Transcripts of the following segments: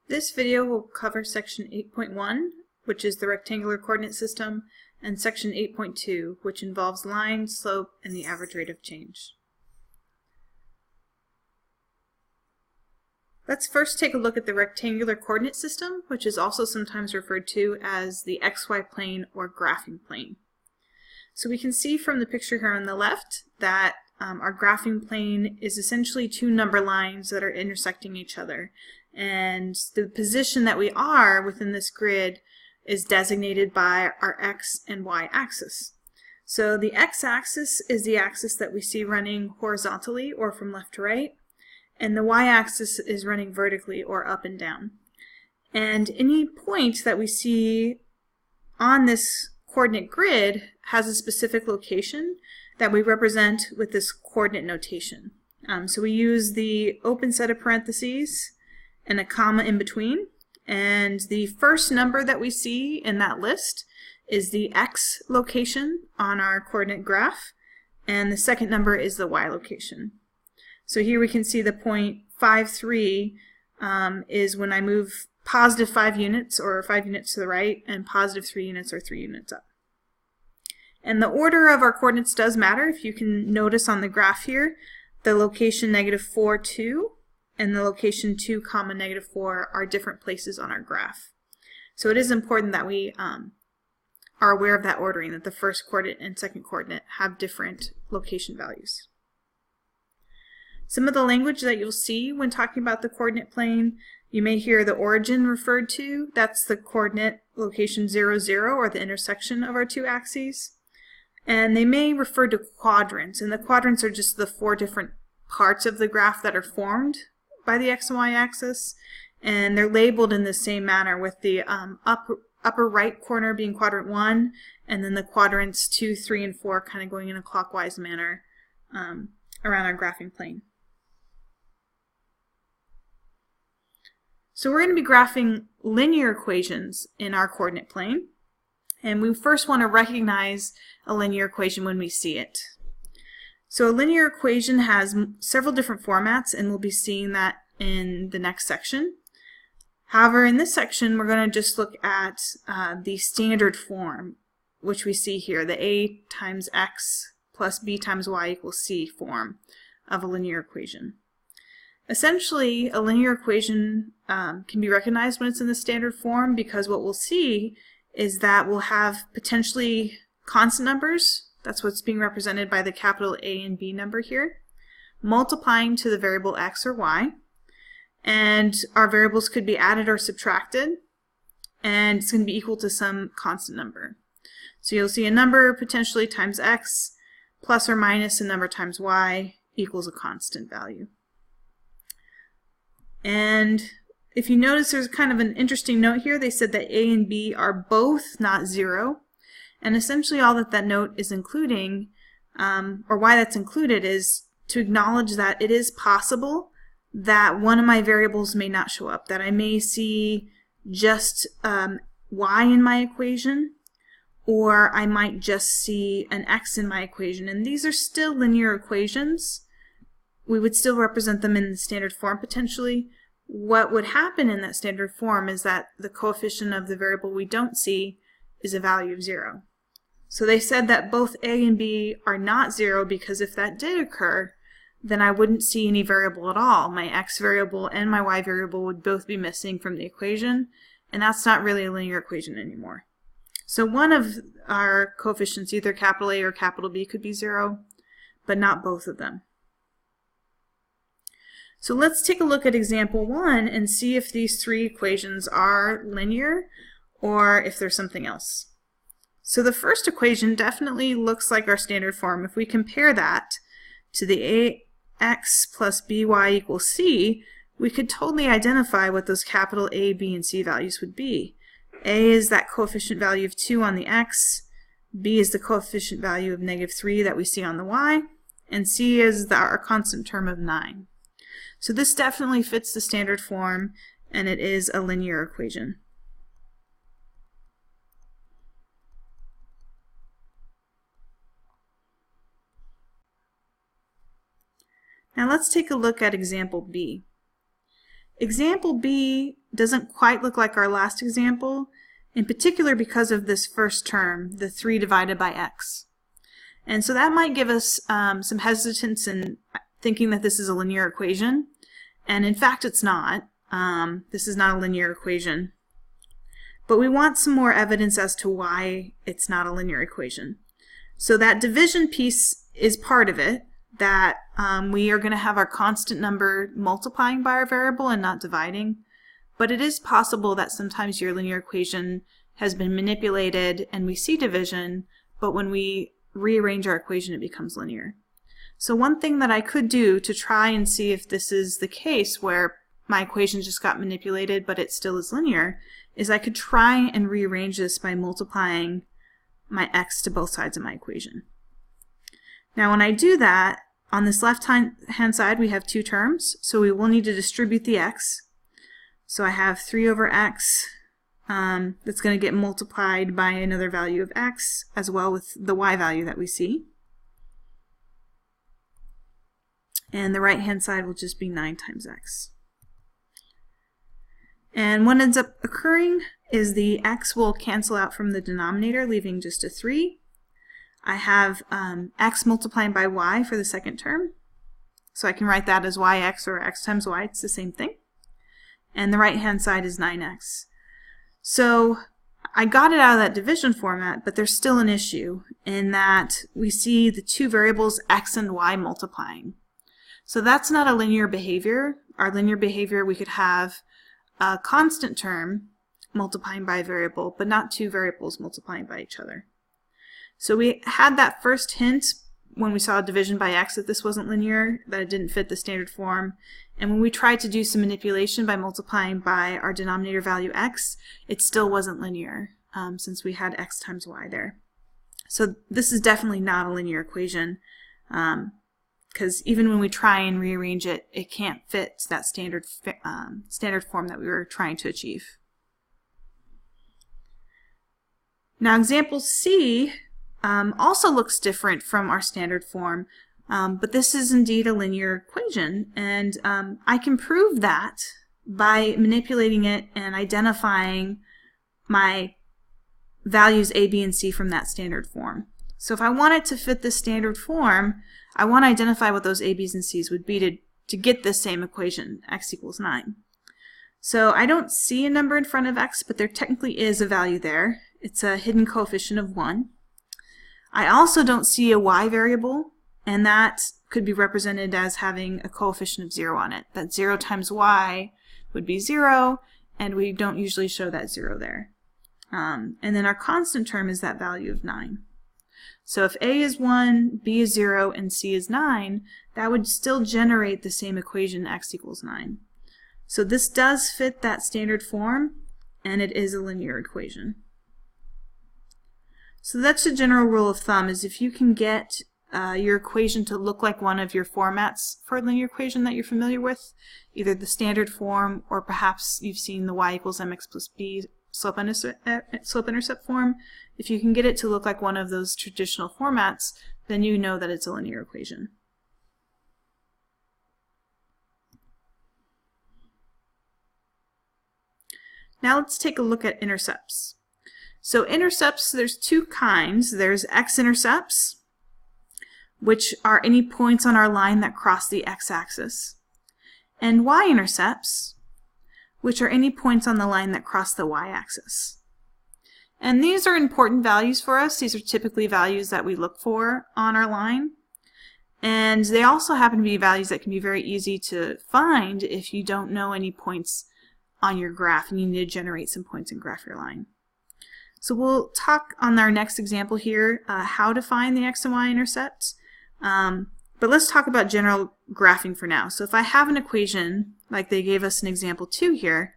This video will cover section 8.1, which is the rectangular coordinate system, and section 8.2, which involves line, slope, and the average rate of change. Let's first take a look at the rectangular coordinate system, which is also sometimes referred to as the XY plane or graphing plane. So we can see from the picture here on the left that our graphing plane is essentially two number lines that are intersecting each other. And the position that we are within this grid is designated by our X and Y axis. So the X axis is the axis that we see running horizontally or from left to right, and the Y axis is running vertically or up and down. And any point that we see on this coordinate grid has a specific location that we represent with this coordinate notation. So we use the open set of parentheses and a comma in between, and the first number that we see in that list is the X location on our coordinate graph, and the second number is the Y location. So here we can see the point 5,3 is when I move positive 5 units or 5 units to the right, and positive 3 units or 3 units up. And the order of our coordinates does matter. If you can notice on the graph here, the location -4, 2, and the location 2, -4 are different places on our graph. So it is important that we are aware of that ordering, that the first coordinate and second coordinate have different location values. Some of the language that you'll see when talking about the coordinate plane, you may hear the origin referred to. That's the coordinate location 0, 0, or the intersection of our two axes. And they may refer to quadrants, and the quadrants are just the 4 different parts of the graph that are formed by the X and Y axis, and they're labeled in the same manner, with the upper right corner being quadrant 1, and then the quadrants 2, 3, and 4 kind of going in a clockwise manner around our graphing plane. So we're going to be graphing linear equations in our coordinate plane, and we first want to recognize a linear equation when we see it. So a linear equation has several different formats, and we'll be seeing that in the next section. However, in this section, we're going to just look at the standard form, which we see here, the a times x plus b times y equals c form of a linear equation. Essentially, a linear equation can be recognized when it's in the standard form, because what we'll see is that we'll have potentially constant numbers. That's what's being represented by the capital A and B number here, multiplying to the variable x or y, and our variables could be added or subtracted, and it's going to be equal to some constant number. So you'll see a number potentially times x plus or minus a number times y equals a constant value. And if you notice, there's kind of an interesting note here. They said that A and B are both not 0. And essentially all that note is including, or why that's included, is to acknowledge that it is possible that one of my variables may not show up, that I may see just y in my equation, or I might just see an x in my equation. And these are still linear equations. We would still represent them in the standard form potentially. What would happen in that standard form is that the coefficient of the variable we don't see is a value of 0. So they said that both A and B are not 0, because if that did occur, then I wouldn't see any variable at all. My x variable and my y variable would both be missing from the equation, and that's not really a linear equation anymore. So one of our coefficients, either capital A or capital B, could be 0, but not both of them. So let's take a look at example 1 and see if these 3 equations are linear or if there's something else. So the first equation definitely looks like our standard form. If we compare that to the ax plus by equals c, we could totally identify what those capital A, B, and c values would be. A is that coefficient value of 2 on the x, b is the coefficient value of -3 that we see on the y, and c is our constant term of 9. So this definitely fits the standard form, and it is a linear equation. Now let's take a look at example B. Example B doesn't quite look like our last example, in particular because of this first term, the 3 divided by x. And so that might give us some hesitance in thinking that this is a linear equation. And in fact, it's not. This is not a linear equation. But we want some more evidence as to why it's not a linear equation. So that division piece is part of it, that we are going to have our constant number multiplying by our variable and not dividing. But it is possible that sometimes your linear equation has been manipulated and we see division, but when we rearrange our equation it becomes linear. So one thing that I could do to try and see if this is the case where my equation just got manipulated but it still is linear is I could try and rearrange this by multiplying my x to both sides of my equation. Now when I do that, on this left hand side we have 2 terms, so we will need to distribute the x. So I have 3 over x that's going to get multiplied by another value of x as well with the y value that we see. And the right hand side will just be 9 times x. And what ends up occurring is the x will cancel out from the denominator, leaving just a 3. I have x multiplying by y for the second term, so I can write that as yx or x times y, it's the same thing. And the right hand side is 9x. So I got it out of that division format, but there's still an issue in that we see the 2 variables x and y multiplying. So that's not a linear behavior. Our linear behavior, we could have a constant term multiplying by a variable, but not 2 variables multiplying by each other. So we had that first hint when we saw division by x that this wasn't linear, that it didn't fit the standard form. And when we tried to do some manipulation by multiplying by our denominator value x, it still wasn't linear since we had x times y there. So this is definitely not a linear equation because even when we try and rearrange it, it can't fit that standard form that we were trying to achieve. Now example C also looks different from our standard form, but this is indeed a linear equation, and I can prove that by manipulating it and identifying my values a, b, and c from that standard form. So if I want it to fit the standard form, I want to identify what those a, b's, and c's would be to get this same equation, x equals 9. So I don't see a number in front of x, but there technically is a value there. It's a hidden coefficient of 1. I also don't see a y variable, and that could be represented as having a coefficient of 0 on it. That 0 times y would be 0, and we don't usually show that 0 there. And then our constant term is that value of 9. So if a is 1, b is 0, and c is 9, that would still generate the same equation, x equals 9. So this does fit that standard form, and it is a linear equation. So that's the general rule of thumb, is if you can get your equation to look like one of your formats for a linear equation that you're familiar with, either the standard form or perhaps you've seen the y equals mx plus b slope-intercept form, if you can get it to look like one of those traditional formats, then you know that it's a linear equation. Now let's take a look at intercepts. So intercepts, there's 2 kinds. There's x-intercepts, which are any points on our line that cross the x-axis, and y-intercepts, which are any points on the line that cross the y-axis. And these are important values for us. These are typically values that we look for on our line. And they also happen to be values that can be very easy to find if you don't know any points on your graph and you need to generate some points and graph your line. So we'll talk on our next example here how to find the x and y intercepts. But let's talk about general graphing for now. So if I have an equation, like they gave us in example 2 here,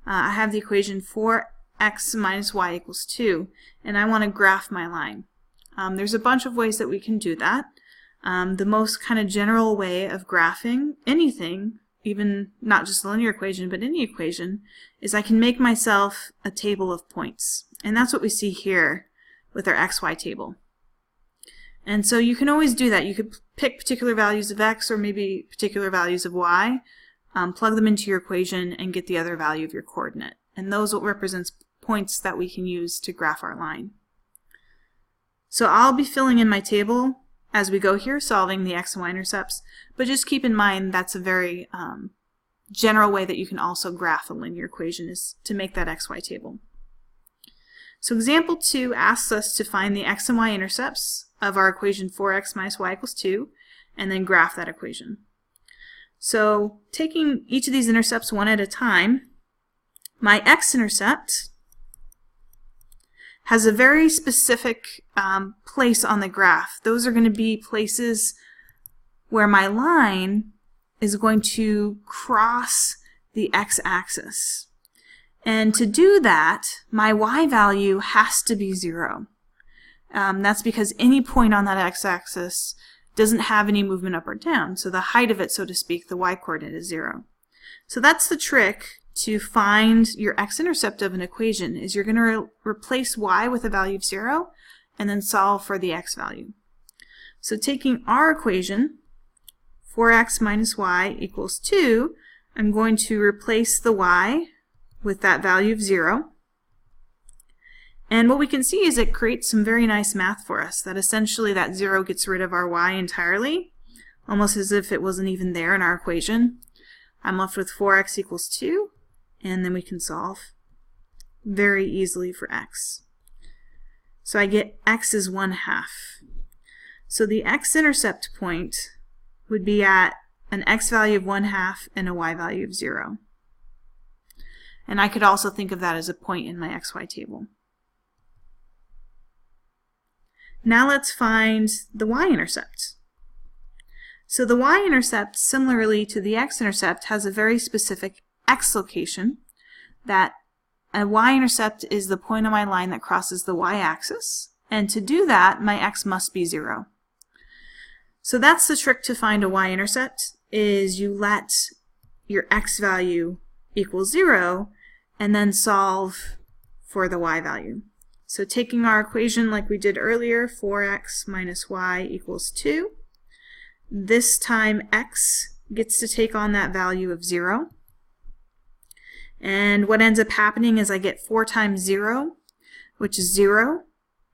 I have the equation 4x minus y equals 2, and I want to graph my line. There's a bunch of ways that we can do that. The most kind of general way of graphing anything, even not just a linear equation, but any equation, is I can make myself a table of points. And that's what we see here with our xy table. And so you can always do that. You could pick particular values of x or maybe particular values of y. plug them into your equation, and get the other value of your coordinate. And those represents points that we can use to graph our line. So I'll be filling in my table as we go here, solving the x and y intercepts, but just keep in mind that's a very general way that you can also graph a linear equation, is to make that xy table. So example 2 asks us to find the x and y intercepts of our equation 4x minus y equals 2, and then graph that equation. So taking each of these intercepts one at a time, my x-intercept has a very specific place on the graph. Those are going to be places where my line is going to cross the x-axis. And to do that, my y value has to be 0. That's because any point on that x-axis doesn't have any movement up or down. So the height of it, so to speak, the y-coordinate is 0. So that's the trick to find your x-intercept of an equation, is you're going to replace y with a value of 0 and then solve for the x value. So taking our equation, 4x minus y equals 2, I'm going to replace the y with that value of 0. And what we can see is it creates some very nice math for us, that essentially that 0 gets rid of our y entirely, almost as if it wasn't even there in our equation. I'm left with 4x equals 2, and then we can solve very easily for x. So I get x is 1/2. So the x-intercept point would be at an x value of 1/2 and a y value of 0. And I could also think of that as a point in my xy table. Now let's find the y-intercept. So the y-intercept, similarly to the x-intercept, has a very specific x location, that a y-intercept is the point on my line that crosses the y-axis, and to do that my x must be 0. So that's the trick to find a y-intercept, is you let your x value equal 0 and then solve for the y value. So taking our equation like we did earlier, 4x minus y equals 2, this time x gets to take on that value of 0. And what ends up happening is I get 4 times 0, which is 0.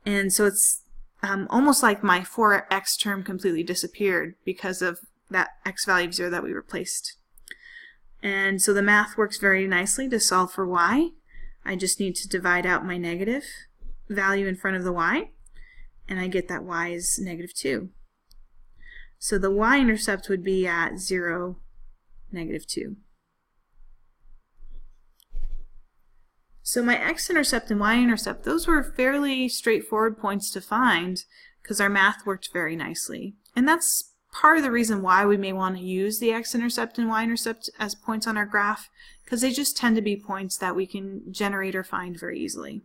And so it's almost like my 4x term completely disappeared because of that x value of 0 that we replaced. And so the math works very nicely to solve for y. I just need to divide out my negative value in front of the y, and I get that y is -2. So the y-intercept would be at 0, -2. So my x-intercept and y-intercept, those were fairly straightforward points to find because our math worked very nicely. And that's part of the reason why we may want to use the x-intercept and y-intercept as points on our graph, because they just tend to be points that we can generate or find very easily.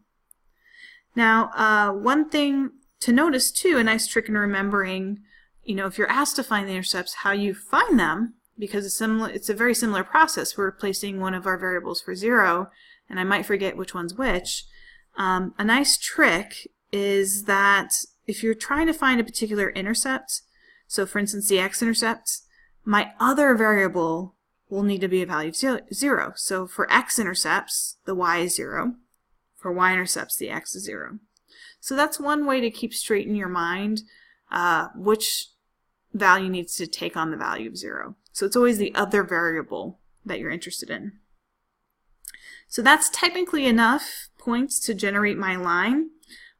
Now, one thing to notice too, a nice trick in remembering, if you're asked to find the intercepts, how you find them, because it's a very similar process. We're replacing one of our variables for 0, and I might forget which one's which. A nice trick is that if you're trying to find a particular intercept, so for instance the x-intercept, my other variable will need to be a value of 0. So for x-intercepts, the y is 0. For y-intercepts, the x is 0. So that's one way to keep straight in your mind which value needs to take on the value of 0. So it's always the other variable that you're interested in. So that's technically enough points to generate my line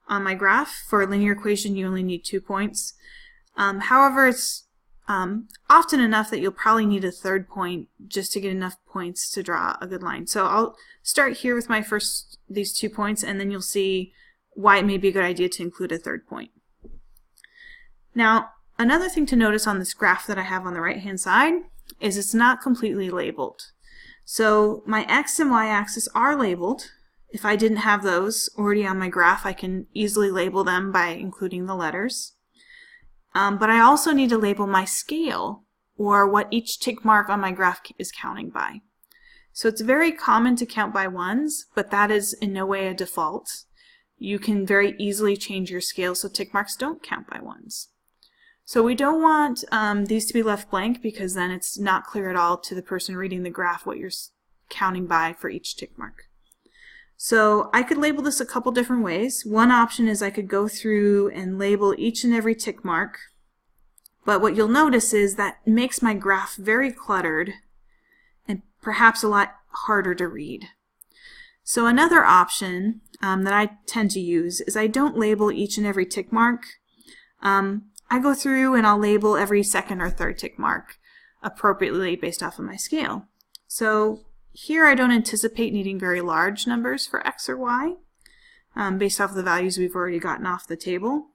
on my graph. For a linear equation, you only need 2 points. However, it's often enough that you'll probably need a third point just to get enough points to draw a good line. So I'll start here with these 2 points, and then you'll see why it may be a good idea to include a third point. Now, another thing to notice on this graph that I have on the right-hand side is it's not completely labeled. So my x and y axis are labeled. If I didn't have those already on my graph, I can easily label them by including the letters. But I also need to label my scale, or what each tick mark on my graph is counting by. So it's very common to count by 1s, but that is in no way a default. You can very easily change your scale so tick marks don't count by 1s. So we don't want these to be left blank, because then it's not clear at all to the person reading the graph what you're counting by for each tick mark. So I could label this a couple different ways. One option is I could go through and label each and every tick mark, but what you'll notice is that makes my graph very cluttered and perhaps a lot harder to read. So another option that I tend to use is I don't label each and every tick mark. I go through and I'll label every second or third tick mark appropriately based off of my scale. So here I don't anticipate needing very large numbers for X or Y based off of the values we've already gotten off the table.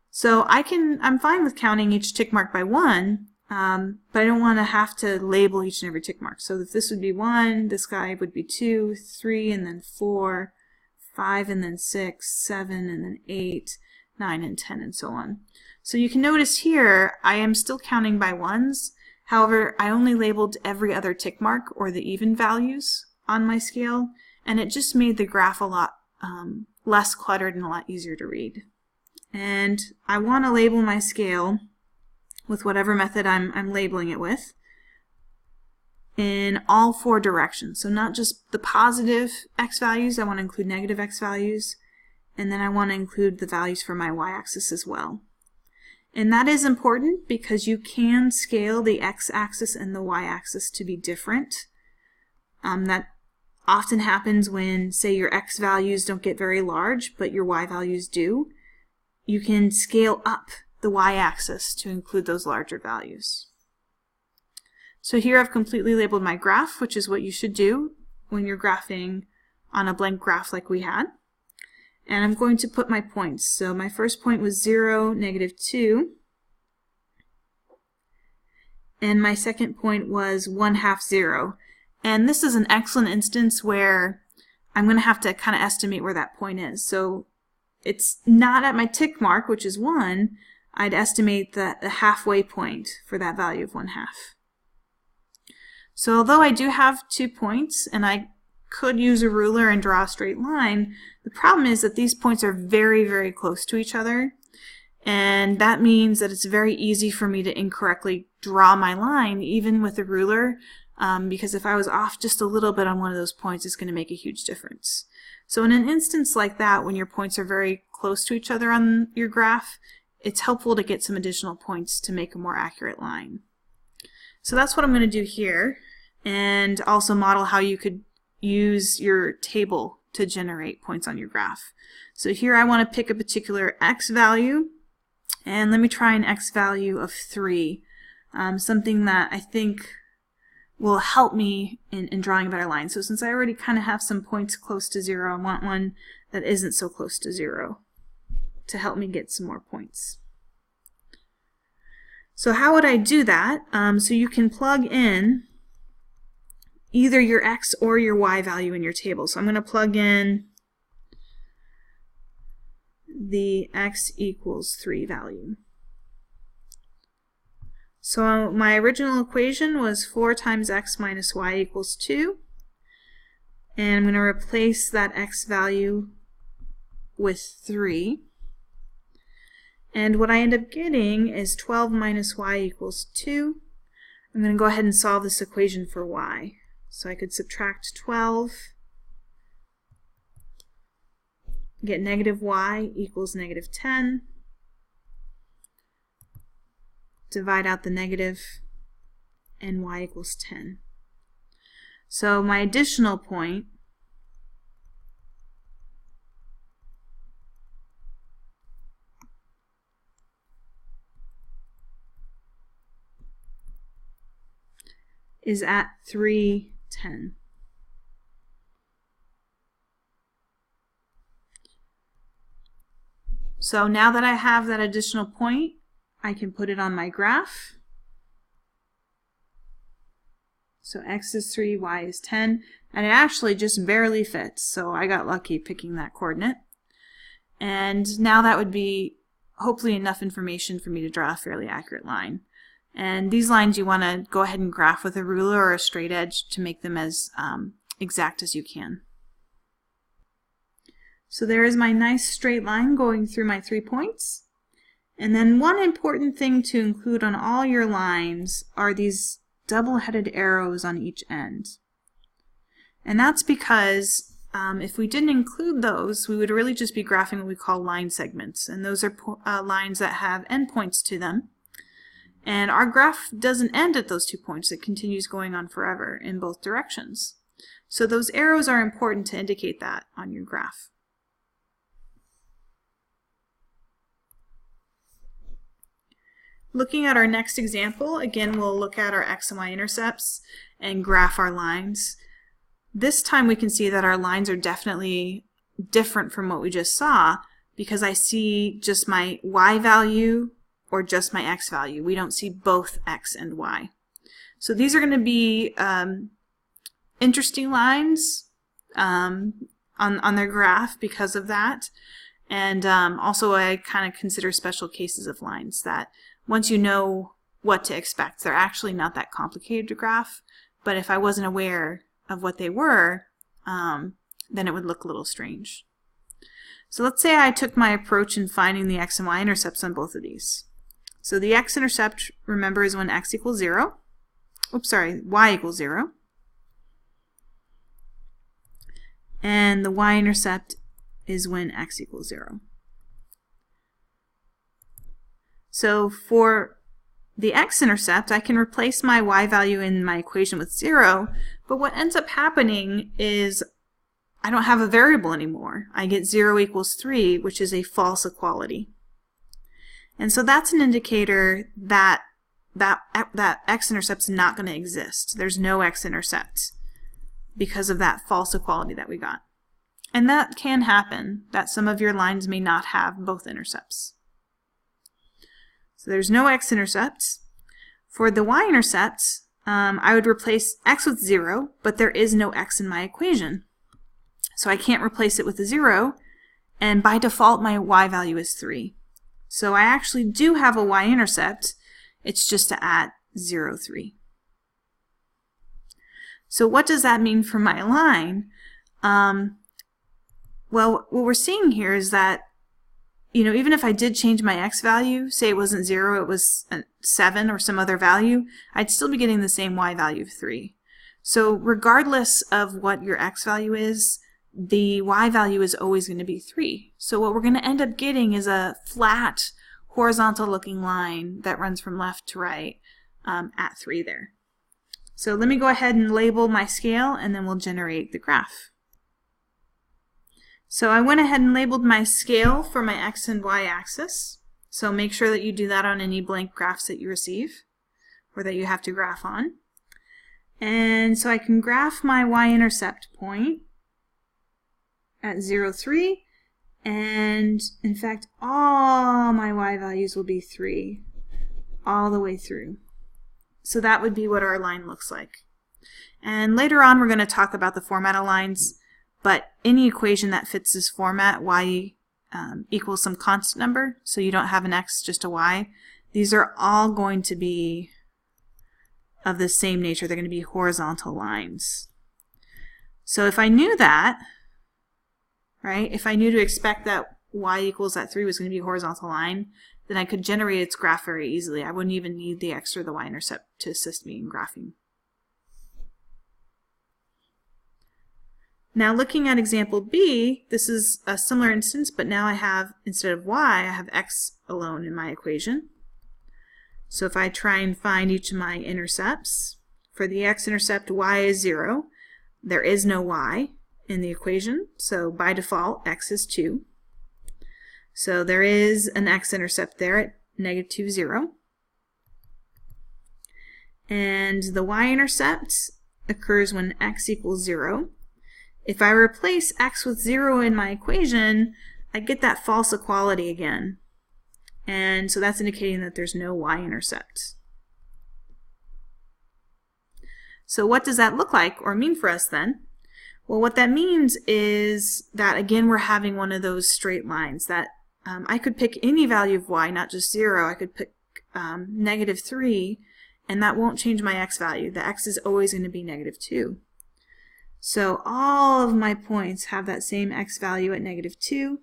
So I'm fine with counting each tick mark by 1, but I don't want to have to label each and every tick mark. So if this would be 1, this guy would be 2, 3, and then 4, 5, and then 6, 7, and then 8, 9, and 10, and so on. So you can notice here I am still counting by ones. However, I only labeled every other tick mark or the even values on my scale, and it just made the graph a lot less cluttered and a lot easier to read. And I want to label my scale with whatever method I'm labeling it with in all 4 directions. So not just the positive X values, I want to include negative X values, and then I want to include the values for my Y-axis as well. And that is important because you can scale the X-axis and the Y-axis to be different. That often happens when, say, your X values don't get very large, but your Y values do. You can scale up the Y-axis to include those larger values. So here I've completely labeled my graph, which is what you should do when you're graphing on a blank graph like we had. And I'm going to put my points. So my first point was 0, -2. And my second point was 1/2 0. And this is an excellent instance where I'm going to have to kind of estimate where that point is. So it's not at my tick mark, which is 1. I'd estimate the halfway point for that value of 1/2. So although I do have 2 points, and I could use a ruler and draw a straight line, the problem is that these points are very, very close to each other, and that means that it's very easy for me to incorrectly draw my line even with a ruler, because if I was off just a little bit on one of those points, it's going to make a huge difference. So in an instance like that, when your points are very close to each other on your graph, it's helpful to get some additional points to make a more accurate line. So that's what I'm going to do here, and also model how you could use your table to generate points on your graph. So here I want to pick a particular X value, and let me try an X value of 3, something that I think will help me in drawing a better line. So since I already kind of have some points close to 0, I want one that isn't so close to 0 to help me get some more points. So how would I do that? So you can plug in either your X or your Y value in your table. So I'm going to plug in the X equals 3 value. So my original equation was 4 times X minus Y equals 2. And I'm going to replace that X value with 3. And what I end up getting is 12 minus Y equals 2. I'm going to go ahead and solve this equation for Y. So I could subtract 12, get negative Y equals -10, divide out the negative, and Y equals 10. So my additional point is at 310. So now that I have that additional point, I can put it on my graph. So X is 3, Y is 10, and it actually just barely fits, so I got lucky picking that coordinate. And now that would be hopefully enough information for me to draw a fairly accurate line. And these lines you want to go ahead and graph with a ruler or a straight edge to make them as exact as you can. So there is my nice straight line going through my 3 points. And then one important thing to include on all your lines are these double-headed arrows on each end. And that's because if we didn't include those, we would really just be graphing what we call line segments. And those are lines that have endpoints to them. And our graph doesn't end at those 2 points. It continues going on forever in both directions. So those arrows are important to indicate that on your graph. Looking at our next example, again, we'll look at our x and y intercepts and graph our lines. This time we can see that our lines are definitely different from what we just saw because I see just my y value or just my x value. We don't see both x and y. So these are going to be interesting lines on their graph because of that. And also I kind of consider special cases of lines that once you know what to expect, they're actually not that complicated to graph, but if I wasn't aware of what they were, then it would look a little strange. So let's say I took my approach in finding the x and y intercepts on both of these. So the x-intercept, remember, is when x equals 0. Oops, sorry, y equals 0. And the y-intercept is when x equals 0. So for the x-intercept, I can replace my y value in my equation with 0, but what ends up happening is I don't have a variable anymore. I get 0 equals 3, which is a false equality. And so that's an indicator that x-intercept's not going to exist. There's no x-intercept because of that false equality that we got. And that can happen, that some of your lines may not have both intercepts. So there's no x-intercepts. For the y-intercept, I would replace x with 0, but there is no x in my equation. So I can't replace it with a 0, and by default my y value is 3. So I actually do have a y-intercept, it's just at 0, 3. So what does that mean for my line? Well, what we're seeing here is that, you know, even if I did change my x value, say it wasn't 0, it was 7 or some other value, I'd still be getting the same y value of 3. So regardless of what your x value is, the y value is always going to be 3. So what we're going to end up getting is a flat, horizontal looking line that runs from left to right at 3 there. So let me go ahead and label my scale and then we'll generate the graph. So I went ahead and labeled my scale for my x and y axis. So make sure that you do that on any blank graphs that you receive or that you have to graph on. And so I can graph my y-intercept point at 0, 3, and in fact all my y values will be 3 all the way through. So that would be what our line looks like. And later on we're going to talk about the format of lines, but any equation that fits this format, y equals some constant number, so you don't have an x, just a y, these are all going to be of the same nature. They're going to be horizontal lines. So if I knew that, right, if I knew to expect that y equals that 3 was going to be a horizontal line, then I could generate its graph very easily. I wouldn't even need the x or the y-intercept to assist me in graphing. Now looking at example B, this is a similar instance, but now I have, instead of y, I have x alone in my equation. So if I try and find each of my intercepts, for the x-intercept, y is 0. There is no y in the equation, so by default x is 2. So there is an x-intercept there at -2, 0. And the y-intercept occurs when x equals 0. If I replace x with 0 in my equation, I get that false equality again. And so that's indicating that there's no y-intercept. So what does that look like or mean for us then? Well, what that means is that, again, we're having one of those straight lines that I could pick any value of y, not just 0. I could pick -3, and that won't change my x value. The x is always going to be -2. So all of my points have that same x value at -2.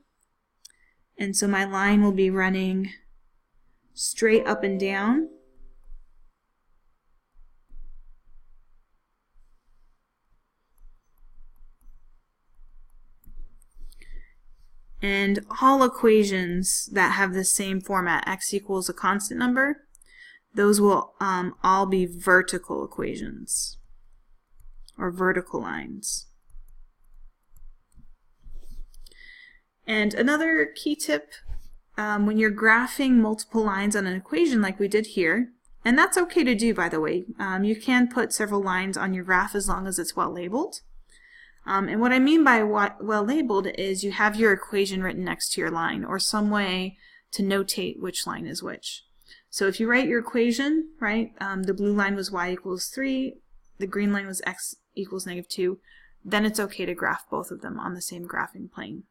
And so my line will be running straight up and down. And all equations that have the same format, x equals a constant number, those will all be vertical equations, or vertical lines. And another key tip, when you're graphing multiple lines on an equation like we did here, and that's okay to do, by the way, you can put several lines on your graph as long as it's well labeled. And what I mean by well labeled is you have your equation written next to your line, or some way to notate which line is which. So if you write your equation, right, the blue line was y equals 3, the green line was x equals -2, then it's okay to graph both of them on the same graphing plane.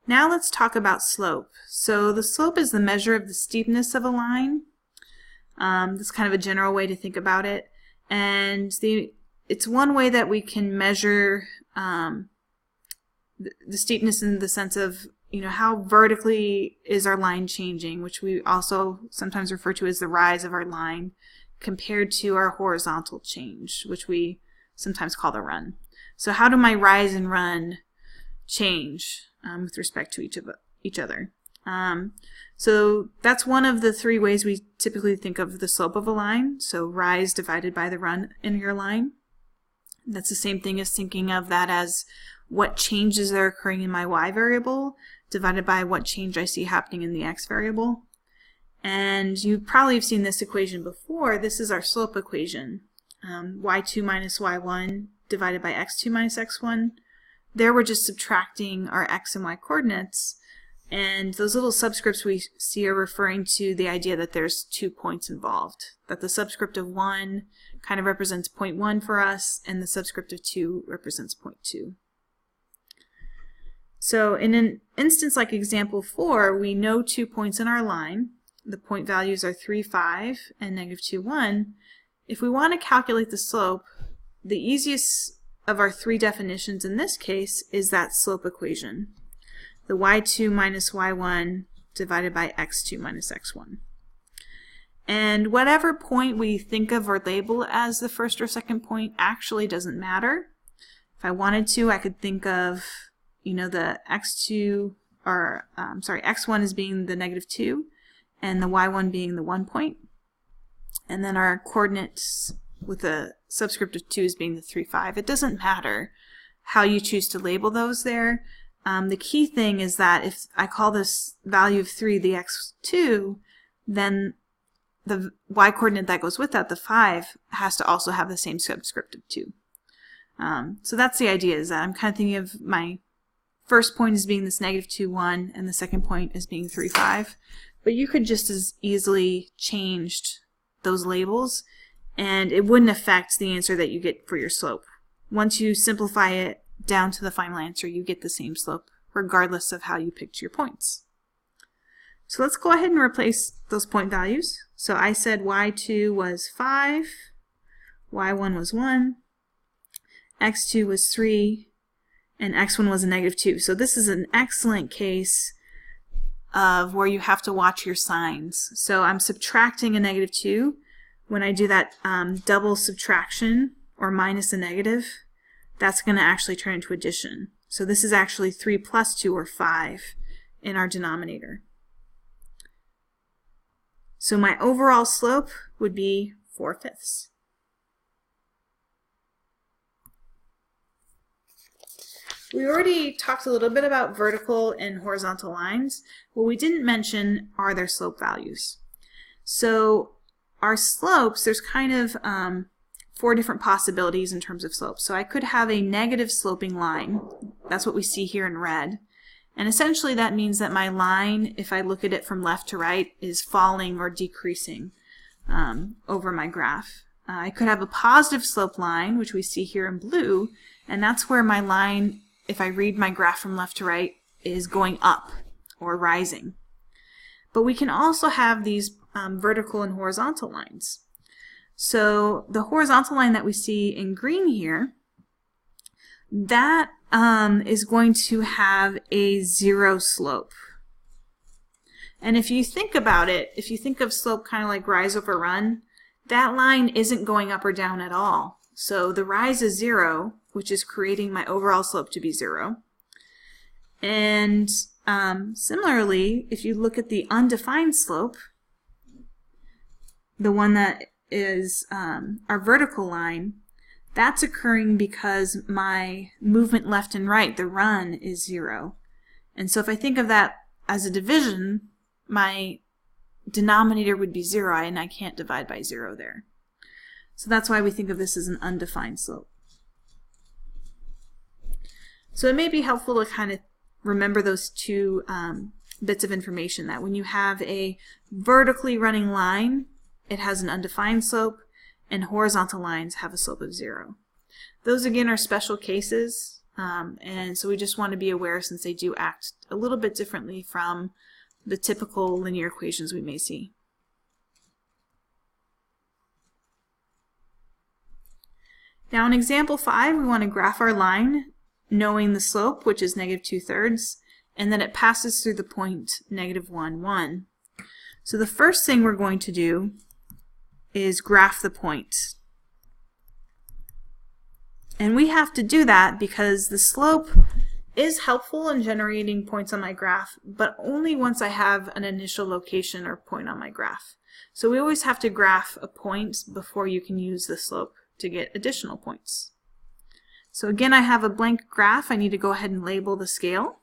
Now let's talk about slope. So the slope is the measure of the steepness of a line. That's kind of a general way to think about it, and it's one way that we can measure the steepness in the sense of, how vertically is our line changing, which we also sometimes refer to as the rise of our line, compared to our horizontal change, which we sometimes call the run. So how do my rise and run change with respect to each other? So that's one of the three ways we typically think of the slope of a line. So rise divided by the run in your line. That's the same thing as thinking of that as what changes are occurring in my y variable divided by what change I see happening in the x variable. And you probably have seen this equation before. This is our slope equation. Y2 minus y1 divided by x2 minus x1. There we're just subtracting our x and y coordinates. And those little subscripts we see are referring to the idea that there's 2 points involved. That the subscript of 1 kind of represents point 1 for us, and the subscript of 2 represents point 2. So in an instance like example 4, we know 2 points in our line. The point values are 3, 5, and -2, 1. If we want to calculate the slope, the easiest of our three definitions in this case is that slope equation. The y2 minus y1 divided by x2 minus x1. And whatever point we think of or label as the first or second point actually doesn't matter. If I wanted to, I could think of, the x2, or x1 as being the -2, and the y1 being the 1 point. And then our coordinates with the subscript of 2 as being the 3, 5. It doesn't matter how you choose to label those there. The key thing is that if I call this value of 3 the x2, then the y coordinate that goes with that, the 5, has to also have the same subscript of 2. So that's the idea, is that I'm kind of thinking of my first point as being this -2, 1, and the second point as being 3, 5. But you could just as easily change those labels, and it wouldn't affect the answer that you get for your slope. Once you simplify it down to the final answer, you get the same slope, regardless of how you picked your points. So let's go ahead and replace those point values. So I said y2 was 5, y1 was 1, x2 was 3, and x1 was a -2. So this is an excellent case of where you have to watch your signs. So I'm subtracting a -2. When I do that double subtraction, or minus a negative, that's going to actually turn into addition. So this is actually 3 plus 2, or 5, in our denominator. So my overall slope would be 4/5. We already talked a little bit about vertical and horizontal lines. What we didn't mention are their slope values. So our slopes, there's kind of 4 different possibilities in terms of slope. So I could have a negative sloping line. That's what we see here in red. And essentially that means that my line, if I look at it from left to right, is falling or decreasing over my graph. I could have a positive slope line, which we see here in blue, and that's where my line, if I read my graph from left to right, is going up or rising. But we can also have these vertical and horizontal lines. So the horizontal line that we see in green here, that is going to have a 0 slope. And if you think about it, if you think of slope kind of like rise over run, that line isn't going up or down at all. So the rise is 0, which is creating my overall slope to be 0. And similarly, if you look at the undefined slope, the one that is our vertical line, that's occurring because my movement left and right, the run, is 0. And so if I think of that as a division, my denominator would be 0, and I can't divide by 0 there. So that's why we think of this as an undefined slope. So it may be helpful to kind of remember those two bits of information, that when you have a vertically running line, it has an undefined slope, and horizontal lines have a slope of 0. Those again are special cases, and so we just want to be aware, since they do act a little bit differently from the typical linear equations we may see. Now in example 5, we want to graph our line knowing the slope, which is -2/3, and then it passes through the point -1, 1. So the first thing we're going to do is graph the point. And we have to do that because the slope is helpful in generating points on my graph, but only once I have an initial location or point on my graph. So we always have to graph a point before you can use the slope to get additional points. So again, I have a blank graph. I need to go ahead and label the scale.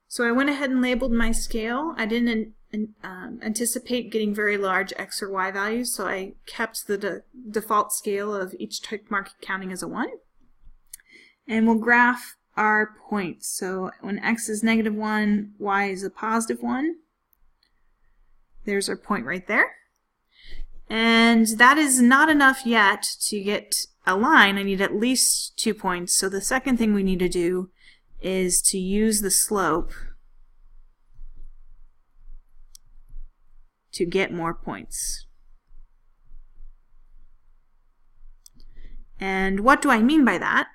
So I went ahead and labeled my scale. I didn't anticipate getting very large x or y values, so I kept the default scale of each tick mark counting as a 1. And we'll graph our points. So when x is -1, y is a +1. There's our point right there. And that is not enough yet to get a line. I need at least 2 points. So the second thing we need to do is to use the slope to get more points. And what do I mean by that?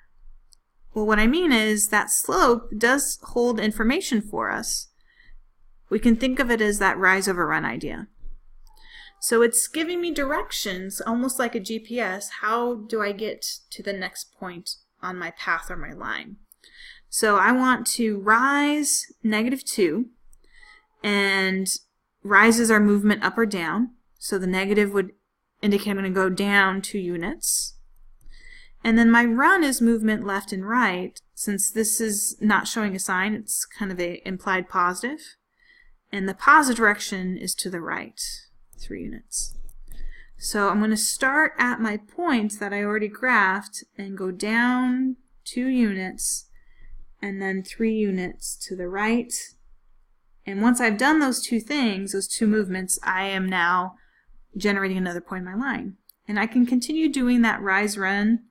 Well, what I mean is that slope does hold information for us. We can think of it as that rise over run idea. So it's giving me directions, almost like a GPS. How do I get to the next point on my path or my line? So I want to rise -2, and rises our movement up or down. So the negative would indicate I'm going to go down 2 units. And then my run is movement left and right. Since this is not showing a sign, it's kind of a implied positive. And the positive direction is to the right, 3 units. So I'm going to start at my point that I already graphed and go down 2 units and then 3 units to the right. And once I've done those 2 things, those 2 movements, I am now generating another point in my line. And I can continue doing that rise run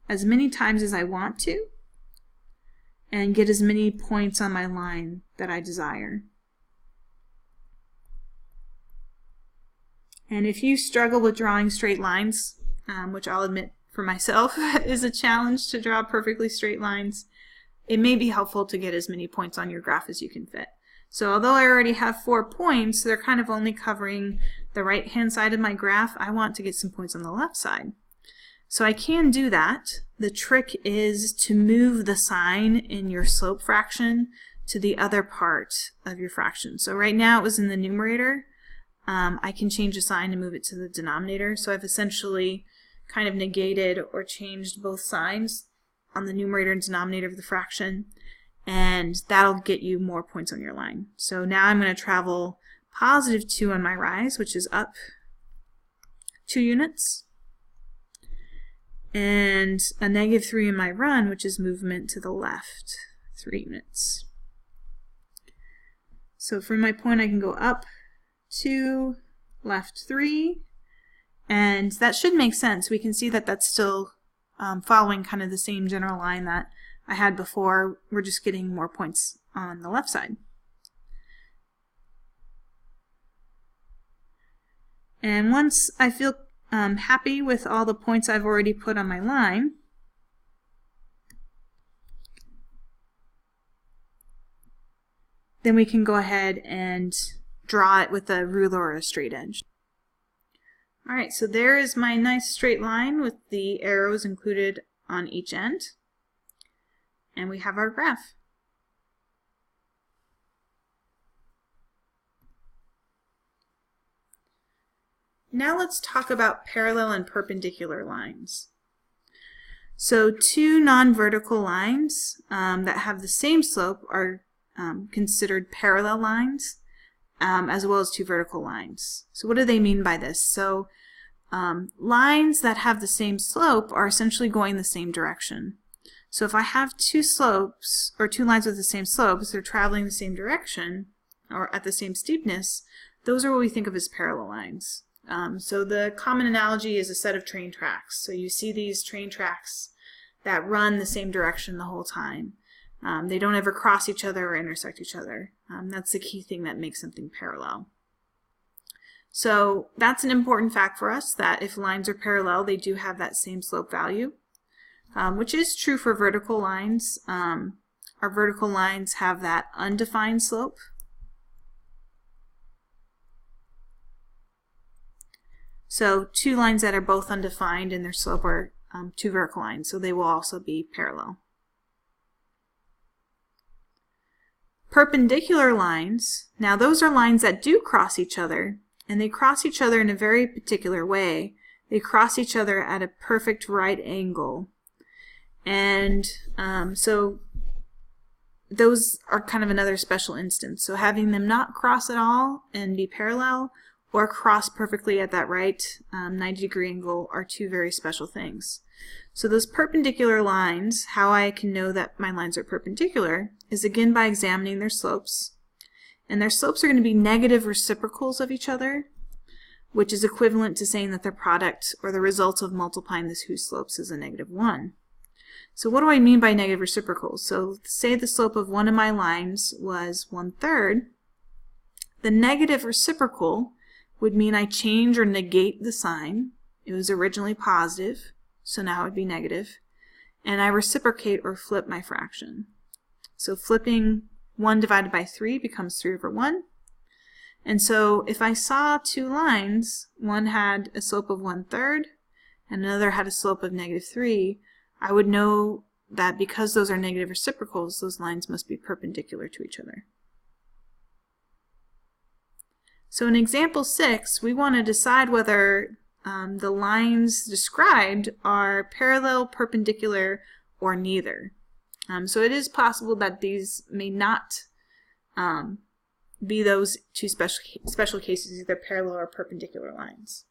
as many times as I want to and get as many points on my line that I desire. And if you struggle with drawing straight lines, which I'll admit for myself is a challenge to draw perfectly straight lines, it may be helpful to get as many points on your graph as you can fit. So although I already have 4 points, they're kind of only covering the right hand side of my graph. I want to get some points on the left side. So I can do that. The trick is to move the sign in your slope fraction to the other part of your fraction. So right now it was in the numerator. I can change the sign and move it to the denominator. So I've essentially kind of negated or changed both signs on the numerator and denominator of the fraction, and that'll get you more points on your line. So now I'm going to travel +2 on my rise, which is up 2 units, and a -3 in my run, which is movement to the left, 3 units. So from my point I can go up 2, left 3, and that should make sense. We can see that that's still following kind of the same general line that I had before. We're just getting more points on the left side. And once I feel happy with all the points I've already put on my line, then we can go ahead and draw it with a ruler or a straight edge. Alright, so there is my nice straight line with the arrows included on each end. And we have our graph. Now let's talk about parallel and perpendicular lines. So two non-vertical lines that have the same slope are considered parallel lines, as well as two vertical lines. So what do they mean by this? So lines that have the same slope are essentially going the same direction. So if I have two slopes, or two lines with the same slopes, they're traveling the same direction, or at the same steepness, those are what we think of as parallel lines. So the common analogy is a set of train tracks. So you see these train tracks that run the same direction the whole time. They don't ever cross each other or intersect each other. That's the key thing that makes something parallel. So that's an important fact for us, that if lines are parallel, they do have that same slope value, which is true for vertical lines. Our vertical lines have that undefined slope. So two lines that are both undefined and their slope are two vertical lines, so they will also be parallel. Perpendicular lines, now those are lines that do cross each other, and they cross each other in a very particular way. They cross each other at a perfect right angle. And so those are kind of another special instance. So having them not cross at all and be parallel, or cross perfectly at that right 90-degree angle, are two very special things. So those perpendicular lines, how I can know that my lines are perpendicular is again by examining their slopes. And their slopes are going to be negative reciprocals of each other, which is equivalent to saying that their product, or the result of multiplying the two slopes, is a -1. So what do I mean by negative reciprocals? So say the slope of one of my lines was 1/3. The negative reciprocal would mean I change or negate the sign. It was originally positive, so now it would be negative. And I reciprocate or flip my fraction. So flipping 1 divided by 3 becomes 3/1. And so if I saw two lines, one had a slope of 1/3 and another had a slope of -3, I would know that because those are negative reciprocals, those lines must be perpendicular to each other. So in example 6, we want to decide whether the lines described are parallel, perpendicular, or neither. So it is possible that these may not be those two special cases, either parallel or perpendicular lines.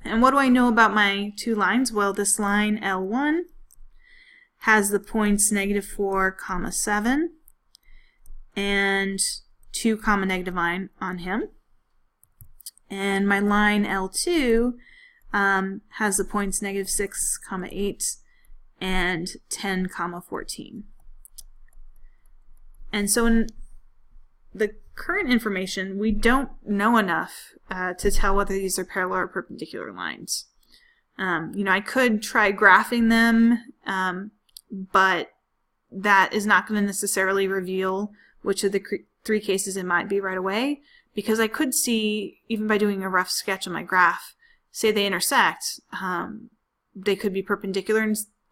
And what do I know about my two lines? Well, this line L1 has the points -4, 7, and 2, -9 on him. And my line L2 has the points -6, 8, and 10, 14. And so in the current information, we don't know enough to tell whether these are parallel or perpendicular lines. I could try graphing them, but that is not going to necessarily reveal which of the three cases it might be right away, because I could see, even by doing a rough sketch on my graph, say they intersect, they could be perpendicular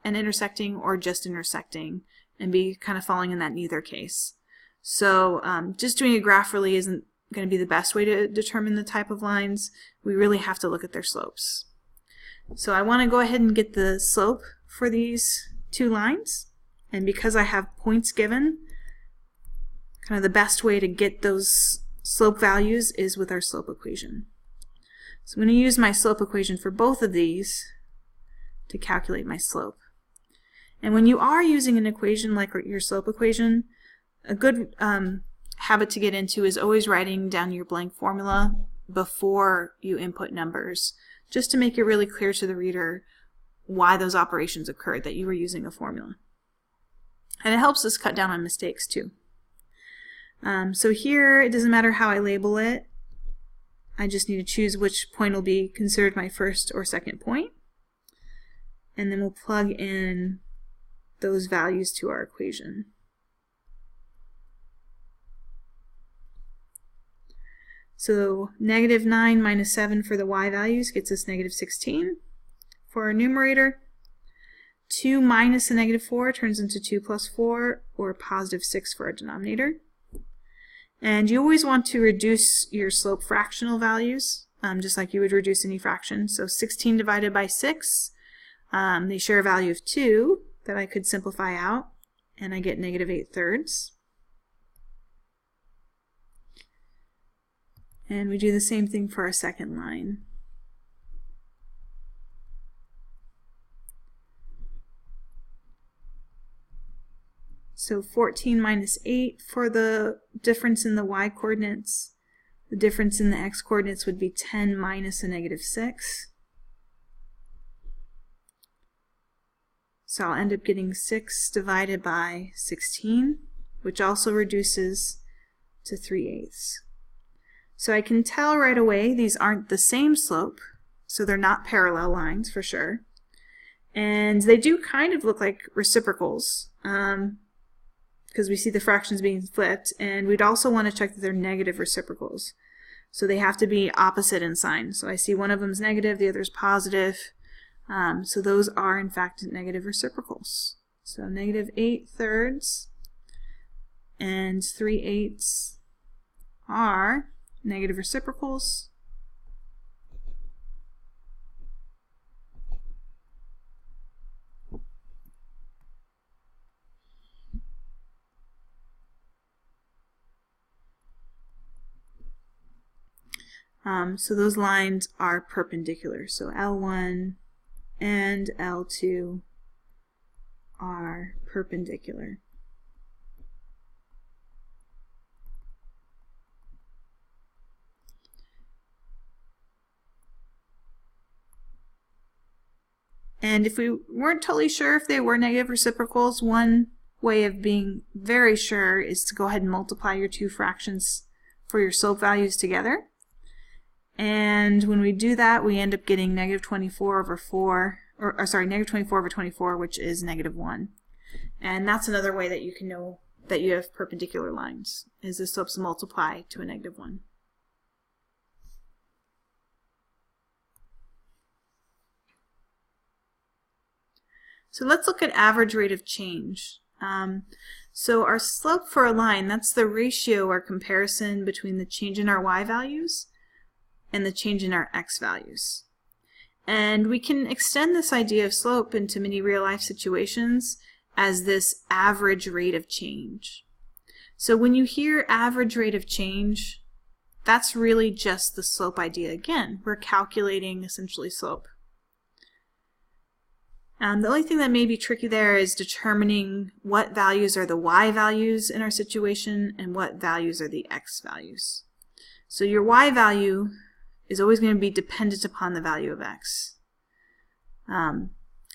and intersecting, or just intersecting and be kind of falling in that neither case. So just doing a graph really isn't going to be the best way to determine the type of lines. We really have to look at their slopes. So I want to go ahead and get the slope for these two lines, and because I have points given, kind of the best way to get those slope values is with our slope equation. So I'm going to use my slope equation for both of these to calculate my slope. And when you are using an equation like your slope equation, a good habit to get into is always writing down your blank formula before you input numbers, just to make it really clear to the reader why those operations occurred, that you were using a formula. And it helps us cut down on mistakes too. So here, it doesn't matter how I label it. I just need to choose which point will be considered my first or second point. And then we'll plug in those values to our equation. So negative 9 minus 7 for the y values gets us negative 16 for our numerator. 2 minus a negative 4 turns into 2 plus 4, or positive 6 for our denominator. And you always want to reduce your slope fractional values, just like you would reduce any fraction. So 16 divided by 6, they share a value of 2 that I could simplify out, and I get negative 8/3. And we do the same thing for our second line. So 14 minus 8 for the difference in the y coordinates. The difference in the x coordinates would be 10 minus a negative 6. So I'll end up getting 6 divided by 16, which also reduces to 3/8. So I can tell right away these aren't the same slope, so they're not parallel lines for sure. And they do kind of look like reciprocals, because we see the fractions being flipped, and we'd also want to check that they're negative reciprocals. So they have to be opposite in sign. So I see one of them is negative, the other is positive. So those are in fact negative reciprocals. So negative 8/3 and 3/8 are negative reciprocals. So those lines are perpendicular. So L1 and L2 are perpendicular. And if we weren't totally sure if they were negative reciprocals, one way of being very sure is to go ahead and multiply your two fractions for your slope values together. And when we do that, we end up getting negative 24 over 4, or sorry, negative 24 over 24, which is negative 1. And that's another way that you can know that you have perpendicular lines, is the slopes multiply to a negative 1. So let's look at average rate of change. So our slope for a line, that's the ratio or comparison between the change in our y values and the change in our x values. And we can extend this idea of slope into many real-life situations as this average rate of change. So when you hear average rate of change, that's really just the slope idea again. We're calculating essentially slope. The only thing that may be tricky there is determining what values are the y values in our situation and what values are the x values. So your y value is always going to be dependent upon the value of x.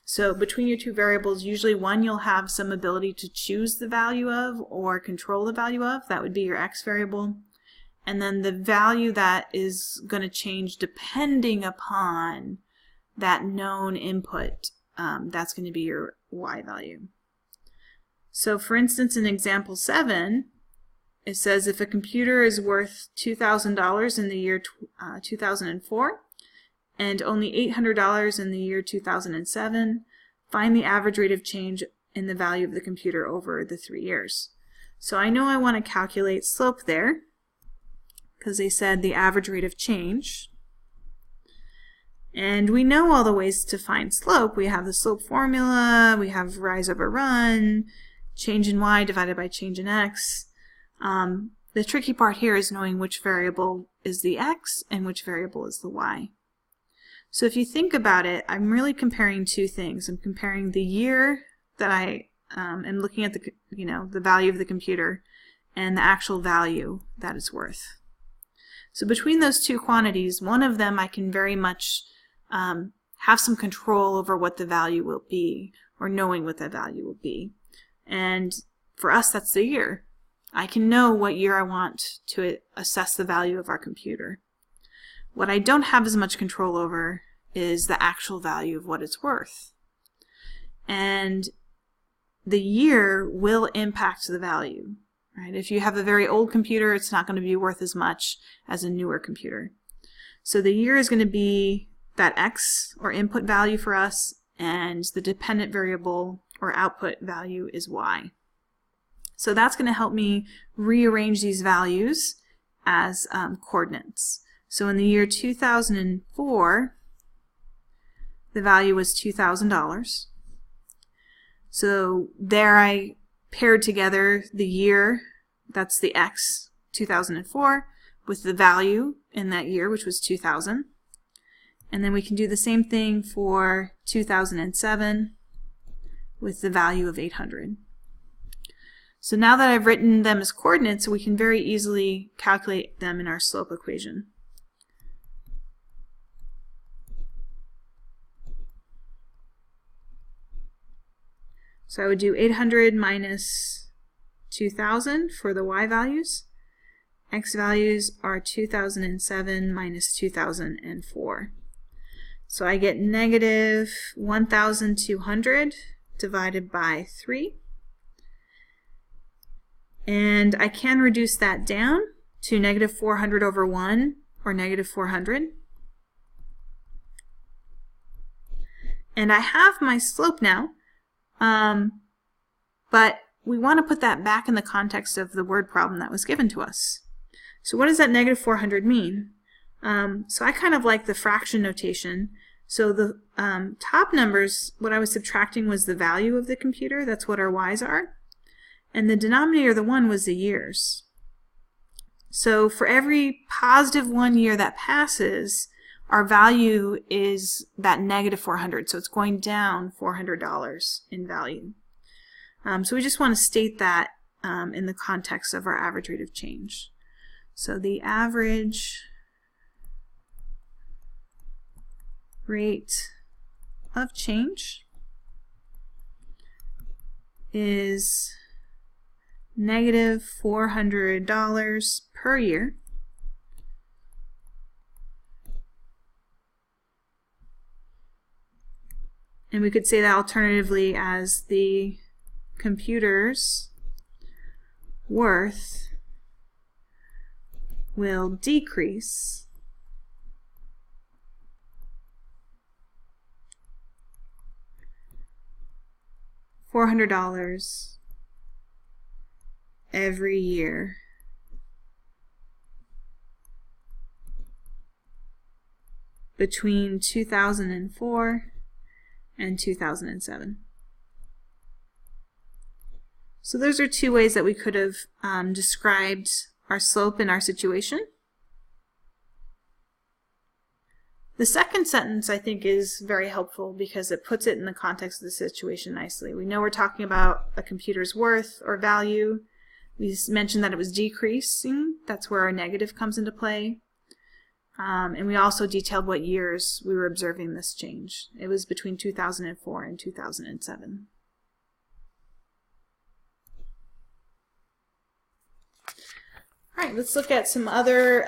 So between your two variables, usually one you'll have some ability to choose the value of or control the value of. That would be your x variable. And then the value that is going to change depending upon that known input, that's going to be your y value. So for instance, in example 7, it says if a computer is worth $2,000 in the year 2004 and only $800 in the year 2007, find the average rate of change in the value of the computer over the 3 years. So I know I want to calculate slope there because they said the average rate of change. And we know all the ways to find slope. We have the slope formula, we have rise over run, change in y divided by change in x. The tricky part here is knowing which variable is the x and which variable is the y. So if you think about it, I'm really comparing two things. I'm comparing the year that I am looking at the value of the computer and the actual value that it's worth. So between those two quantities, one of them I can very much have some control over what the value will be, or knowing what that value will be. And for us, that's the year. I can know what year I want to assess the value of our computer. What I don't have as much control over is the actual value of what it's worth. And the year will impact the value, Right? If you have a very old computer, it's not going to be worth as much as a newer computer. So the year is going to be that x, or input value for us, and the dependent variable or output value is y. So that's going to help me rearrange these values as coordinates. So in the year 2004, the value was $2,000. So there I paired together the year, that's the x, 2004, with the value in that year, which was 2000. And then we can do the same thing for 2007 with the value of 800. So now that I've written them as coordinates, we can very easily calculate them in our slope equation. So I would do 800 minus 2000 for the y values. X values are 2007 minus 2004. So I get negative 1,200 divided by 3. And I can reduce that down to negative 400 over 1, or negative 400. And I have my slope now, but we want to put that back in the context of the word problem that was given to us. So what does that negative 400 mean? So I kind of like the fraction notation. So the top numbers, what I was subtracting was the value of the computer. That's what our y's are. And the denominator, the 1, was the years. So for every positive 1 year that passes, our value is that negative 400. So it's going down $400 in value. So we just want to state that in the context of our average rate of change. So the average rate of change is negative $400 per year. And we could say that alternatively as the computer's worth will decrease $400 every year between 2004 and 2007. So those are two ways that we could have described our slope in our situation. The second sentence, I think, is very helpful because it puts it in the context of the situation nicely. We know we're talking about a computer's worth or value. We mentioned that it was decreasing. That's where our negative comes into play. And we also detailed what years we were observing this change. It was between 2004 and 2007. All right, let's look at some other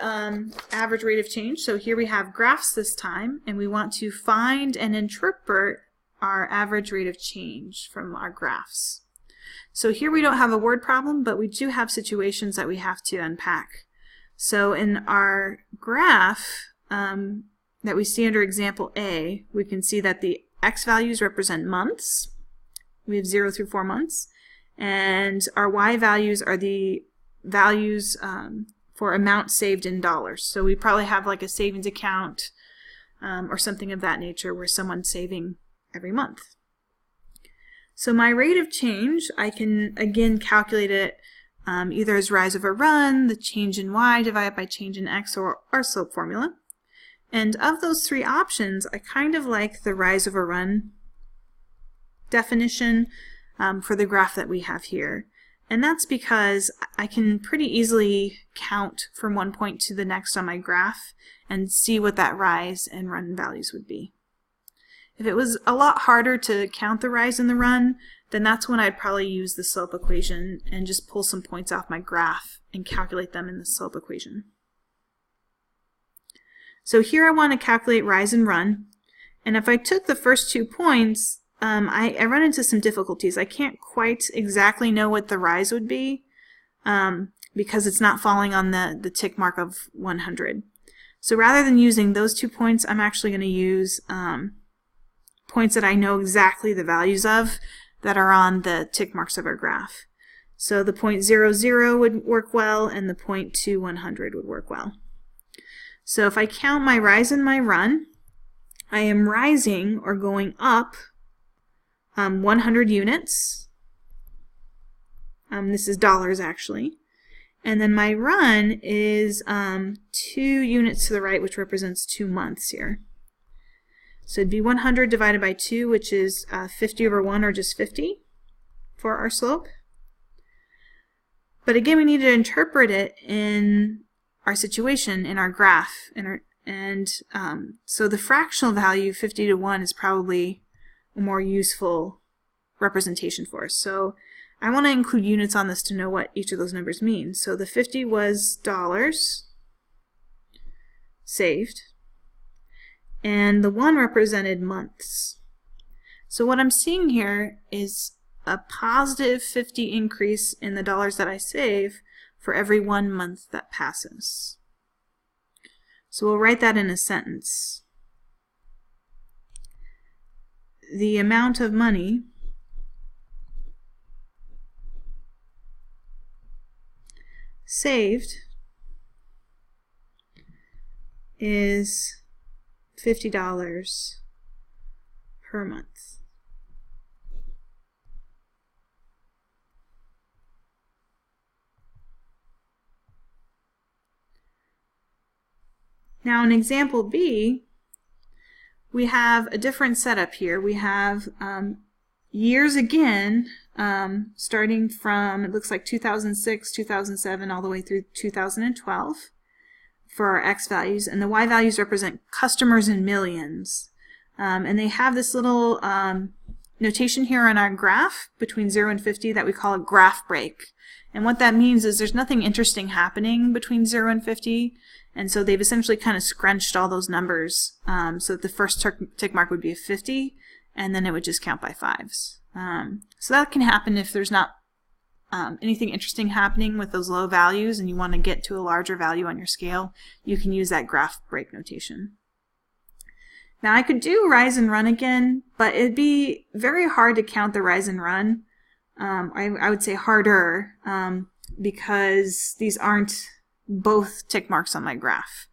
average rate of change. So here we have graphs this time, and we want to find and interpret our average rate of change from our graphs. So here we don't have a word problem, but we do have situations that we have to unpack. So in our graph that we see under example A, we can see that the X values represent months. We have 0 through 4 months. And our Y values are the values for amount saved in dollars. So we probably have like a savings account or something of that nature where someone's saving every month. So my rate of change, I can again calculate it either as rise over run, the change in y divided by change in x, or our slope formula. And of those three options, I kind of like the rise over run definition for the graph that we have here. And that's because I can pretty easily count from one point to the next on my graph and see what that rise and run values would be. If it was a lot harder to count the rise and the run, then that's when I'd probably use the slope equation and just pull some points off my graph and calculate them in the slope equation. So here I want to calculate rise and run, and if I took the first 2 points, I run into some difficulties. I can't quite exactly know what the rise would be, because it's not falling on the tick mark of 100. So rather than using those 2 points, I'm actually going to use points that I know exactly the values of that are on the tick marks of our graph. So the 0.00 would work well, and the 0.2100 would work well. So if I count my rise and my run, I am rising or going up 100 units. This is dollars actually. And then my run is 2 units to the right, which represents 2 months here. So it'd be 100 divided by 2, which is 50 over 1, or just 50 for our slope. But again, we need to interpret it in our situation, in our graph. So the fractional value, 50 to 1, is probably a more useful representation for us. So I want to include units on this to know what each of those numbers mean. So the 50 was dollars saved, and the 1 represented months. So what I'm seeing here is a positive 50 increase in the dollars that I save for every 1 month that passes. So we'll write that in a sentence. The amount of money saved is $50 per month. Now in example B, we have a different setup here. We have years again, starting from, it looks like 2006, 2007, all the way through 2012 for our X values, and the Y values represent customers in millions. And they have this little notation here on our graph between 0 and 50 that we call a graph break. And what that means is there's nothing interesting happening between 0 and 50, and so they've essentially kind of scrunched all those numbers so that the first tick mark would be a 50, and then it would just count by 5s. So that can happen if there's not anything interesting happening with those low values and you want to get to a larger value on your scale. You can use that graph break notation. Now I could do rise and run again, but it'd be very hard to count the rise and run. I would say harder because these aren't both tick marks on my graph.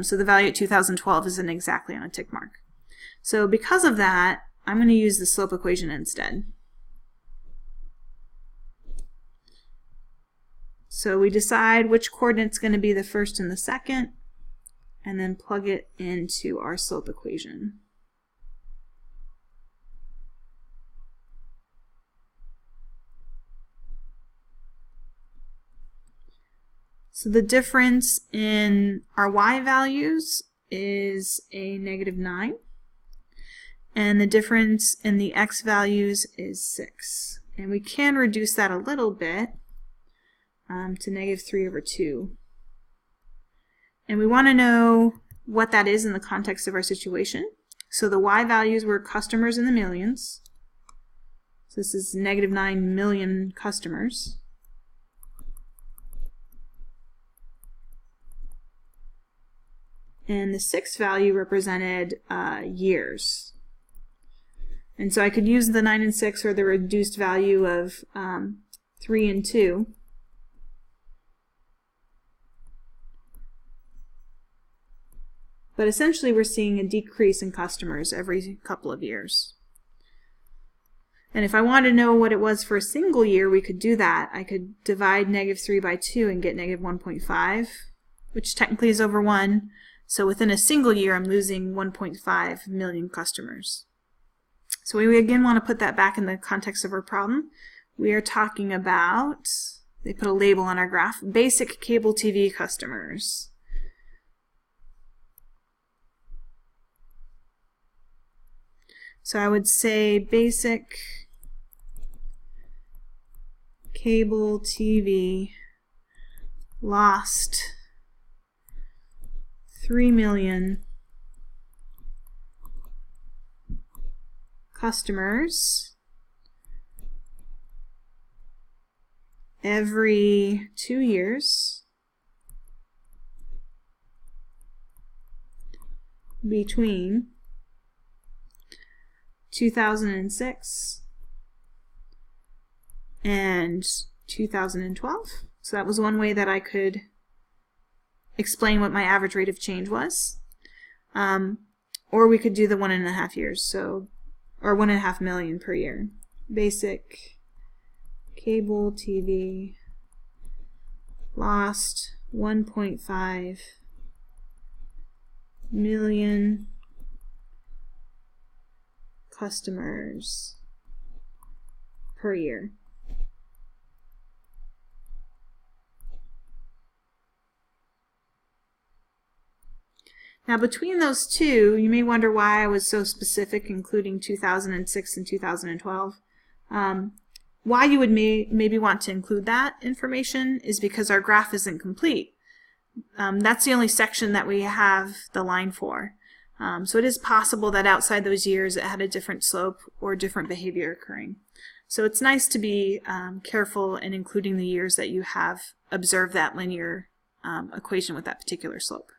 So the value at 2012 isn't exactly on a tick mark. So because of that, I'm going to use the slope equation instead. So we decide which coordinate's going to be the first and the second, and then plug it into our slope equation. So the difference in our Y values is a -9, and the difference in the X values is 6. And we can reduce that a little bit to -3 over 2. And we want to know what that is in the context of our situation. So the Y values were customers in the millions. So this is -9 million customers. And the 6 value represented years. And so I could use the 9 and 6 or the reduced value of 3 and 2. But essentially we're seeing a decrease in customers every couple of years. And if I wanted to know what it was for a single year, we could do that. I could divide -3 by 2 and get -1.5, which technically is over 1. So within a single year, I'm losing 1.5 million customers. So we again want to put that back in the context of our problem. We are talking about, they put a label on our graph, basic cable TV customers. So I would say basic cable TV lost 3 million customers every 2 years between 2006 and 2012. So that was one way that I could explain what my average rate of change was. Or we could do the 1.5 years, so, or 1.5 million per year. Basic cable TV lost 1.5 million customers per year. Now between those two, you may wonder why I was so specific, including 2006 and 2012. Why you would maybe want to include that information is because our graph isn't complete. That's the only section that we have the line for. So it is possible that outside those years it had a different slope or different behavior occurring. So it's nice to be careful in including the years that you have observed that linear equation with that particular slope.